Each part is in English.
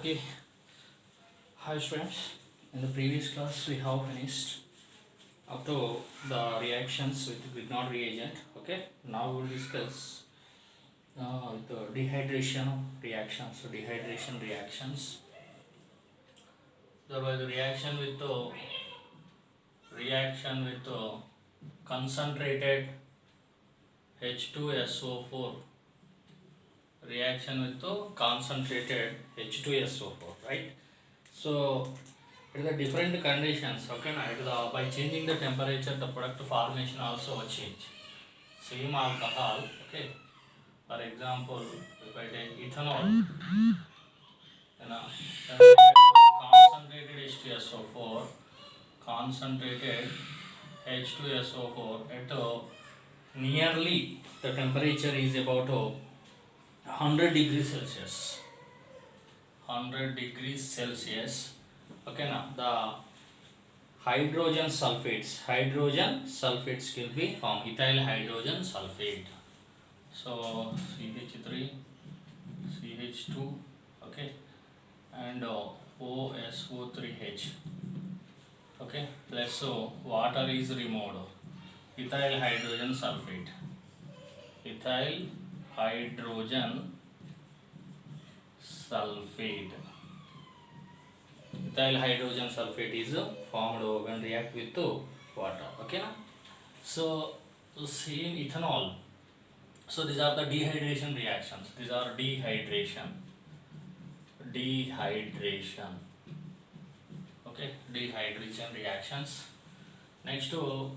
Okay, hi students. In the previous class, we have finished up to the reactions with Grignard reagent. Okay, now we'll discuss the dehydration reactions. So dehydration reactions. The reaction with concentrated H2SO4. Reaction with the concentrated H2SO4, right? So it is the different conditions. Okay, now it is by changing the temperature, the product formation also will change. Same alcohol. Okay, for example, if I take ethanol, then concentrated H2SO4, concentrated H2SO4 at nearly the temperature is about 100 degrees Celsius. 100 degrees Celsius. Okay, now the hydrogen sulfates will be formed, ethyl hydrogen sulfate. So CH3, CH2, okay, and OSO3H, okay, plus so water is removed, ethyl hydrogen sulfate, ethyl hydrogen sulfate. Ethyl hydrogen sulfate is formed when react with water. Okay, na? So same ethanol. So these are the dehydration reactions. These are dehydration. Okay, dehydration reactions. Next to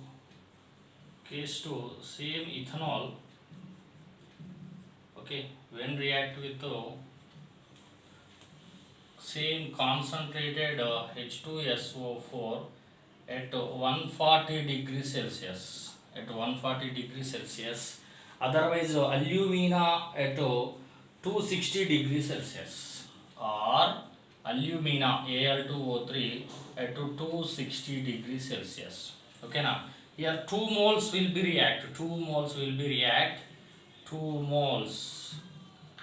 case 2, same ethanol. Okay, when react with same concentrated H2SO4 at 140 degrees Celsius. At 140 degrees Celsius. Otherwise, alumina at 260 degrees Celsius, or alumina Al2O3 at 260 degrees Celsius. Okay, now here 2 moles will be react. 2 moles will be react. 2 moles.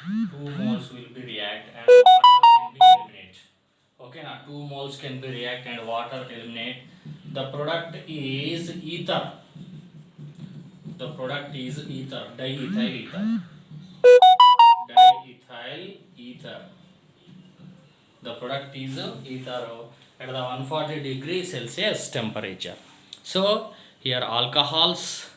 2 moles will be react and water can be eliminate. Okay, now 2 moles can be react and water eliminate. The product is ether. The product is ether, diethyl ether. Diethyl ether. The product is ether at the 140 degrees Celsius temperature. So here alcohols,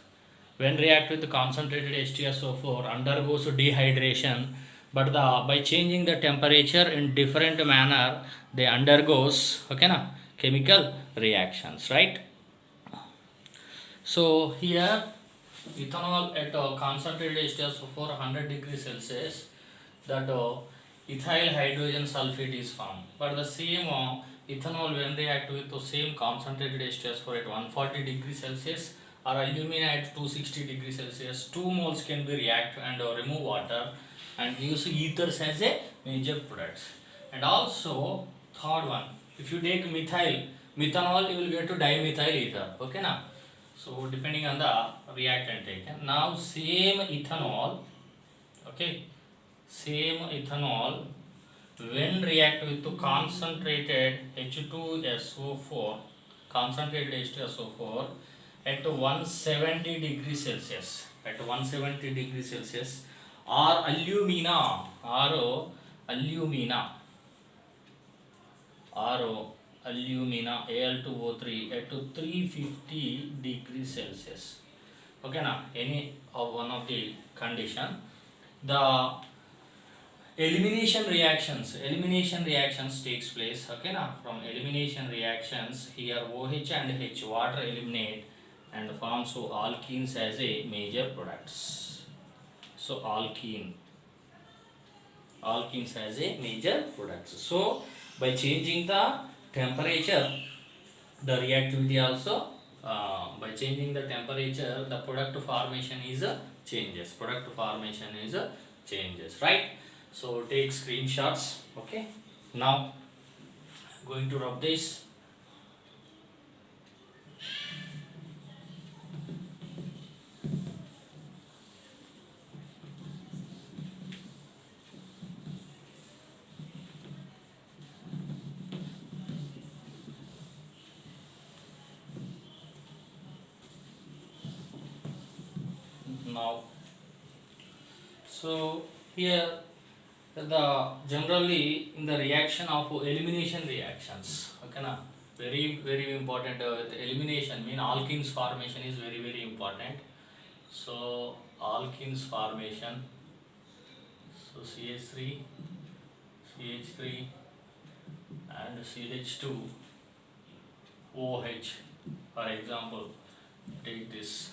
when react with concentrated H2SO4, undergoes dehydration, but by changing the temperature in different manner, they undergoes, okay na, chemical reactions, right? So here ethanol at concentrated H2SO4 100 degrees Celsius, that ethyl hydrogen sulfate is formed. But the same ethanol when react with the same concentrated H2SO4 at 140 degrees Celsius or alumina at 260 degrees Celsius, 2 moles can be react and remove water and use ethers as a major products. And also third one, if you take methanol, you will get to dimethyl ether. Okay, now. So depending on the reactant taken. Now same ethanol, okay, same ethanol when react with concentrated H2SO4, concentrated H2SO4 at 170 degrees Celsius, at 170 degrees Celsius, or alumina, alumina Al2O3 at 350 degrees Celsius. Okay, now any of one of the condition, the elimination reactions takes place. Okay, now from elimination reactions, here OH and H water eliminate and forms alkenes as a major products. So alkenes as a major products. So by changing the temperature, the reactivity also, by changing the temperature, the product formation is changes. Right? So take screenshots. Okay, now I'm going to rub this. now. So here the generally in the reaction of elimination reactions, okay na, very important. The elimination mean alkenes formation is very important. So alkenes formation, so CH3, CH3 and CH2 OH, for example, take this.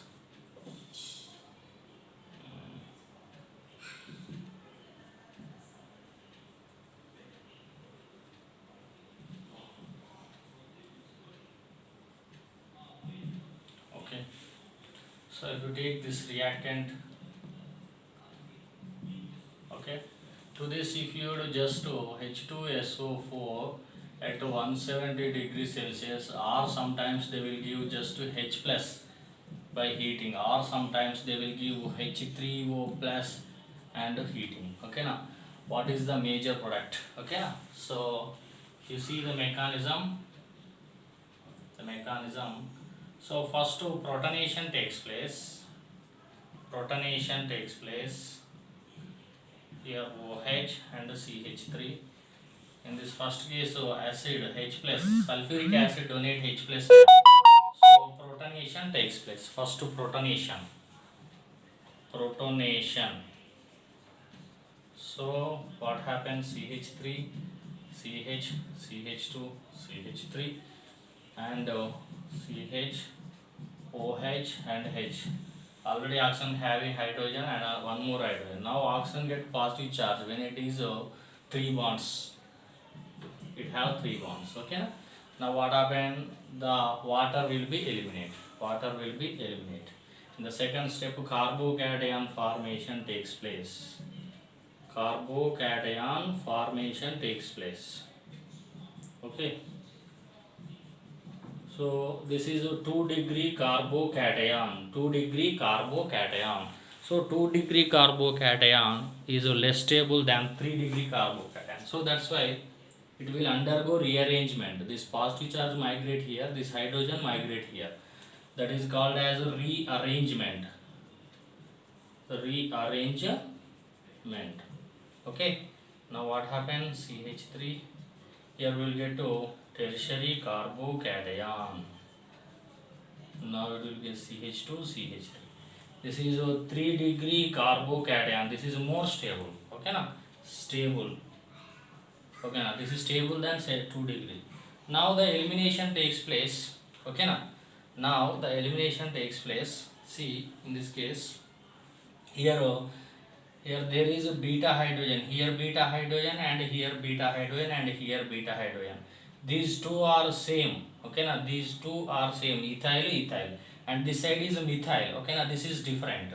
Okay, so if you take this reactant, okay, to this if you would just H2SO4 at 170 degrees Celsius, or sometimes they will give just H plus by heating, or sometimes they will give H3O plus and heating. Okay now, what is the major product? Okay now, so you see the mechanism. So first protonation takes place. Here OH and CH3. In this first case, so acid H plus, sulfuric acid donate H plus. So protonation takes place. First protonation. So what happens? CH3, CH, CH2, CH3 and CH, OH and H. Already oxygen having hydrogen and one more hydrogen. Now oxygen get positive charge when it is 3 bonds. It have 3 bonds. Okay. Now what happened? The water will be eliminated. In the second step, carbocation formation takes place. Okay. So this is a 2-degree carbocation. So 2-degree carbocation is less stable than 3-degree carbocation. So that's why it will undergo rearrangement. This positive charge migrate here, this hydrogen migrate here. That is called as a rearrangement. Okay. Now what happens? CH3. Here we will get to tertiary carbocation. Now it will get CH2, CH3. This is a 3-degree carbocation. This is more stable. Okay na? Okay na? This is stable than say 2 degree. Now the elimination takes place. Okay na? Now the elimination takes place. See in this case, here there is a beta hydrogen, here beta hydrogen and here beta hydrogen and here beta hydrogen. These two are same. Okay na? These two are same, ethyl, and this side is methyl. Okay na? This is different,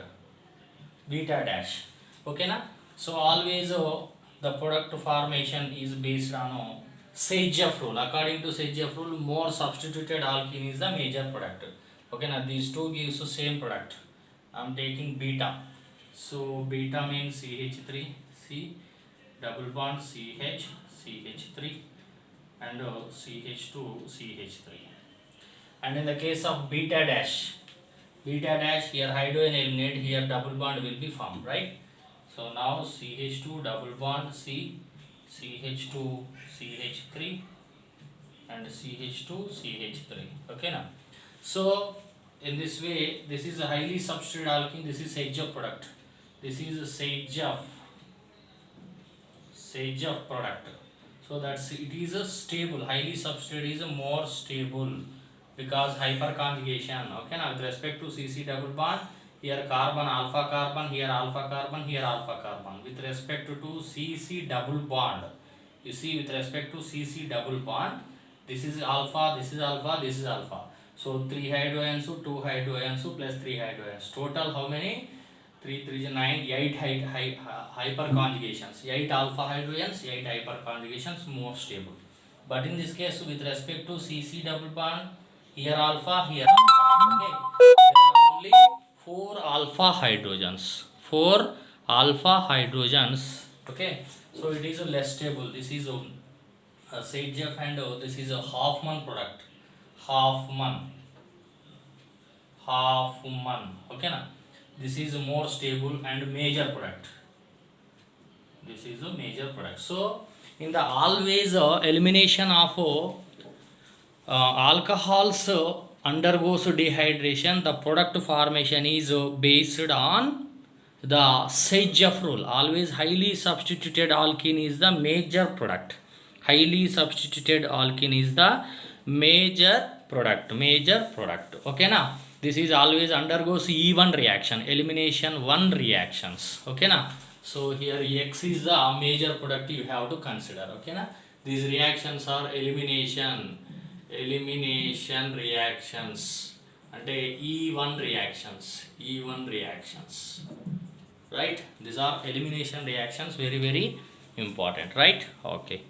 beta dash. Okay na? So always the product formation is based on Sagejeff rule. According to Sagejeff rule, more substituted alkene is the major product. Okay na? These two gives the same product. I am taking beta. So beta means CH3, C double bond CH, CH3 and CH2, CH3. And in the case of beta dash, here hydrogen eliminate, here double bond will be formed, right? So now CH2 double bond C, CH2 CH3 and CH2 CH3. Okay now. So in this way, this is a highly substituted alkene. This is Sagejeff product. This is a Sagejeff product. So that's it is a stable. Highly substituted is a more stable because hyperconjugation. Okay now, with respect to CC double bond, here carbon alpha carbon, here alpha carbon, here alpha carbon. With respect to CC double bond, you see with respect to CC double bond, this is alpha, this is alpha, this is alpha. So 3 hydrogens, 2 hydrogens plus 3 hydrogens. Total how many? 3 3 is 9, 8 hyperconjugations. 8 alpha hydrogens, 8 hyperconjugations, more stable. But in this case, with respect to CC double bond, here alpha, here alpha. Okay. There are only 4 alpha hydrogens. 4 alpha hydrogens. Okay. So it is a less stable. This is a Sagejeff and this is a Hoffman product. Hoffman. Okay na. this is more stable and major product. This is a major product. So in the always elimination of alcohols undergoes dehydration, the product formation is based on the Sageff rule. Always highly substituted alkene is the major product. Highly substituted alkene is the major product. Okay na? This is always undergoes E1 reaction, elimination 1 reactions. Okay na? So here X is the major product you have to consider. Okay na? These reactions are elimination reactions అంటే E1 reactions, right? These are elimination reactions, very important, right? Okay.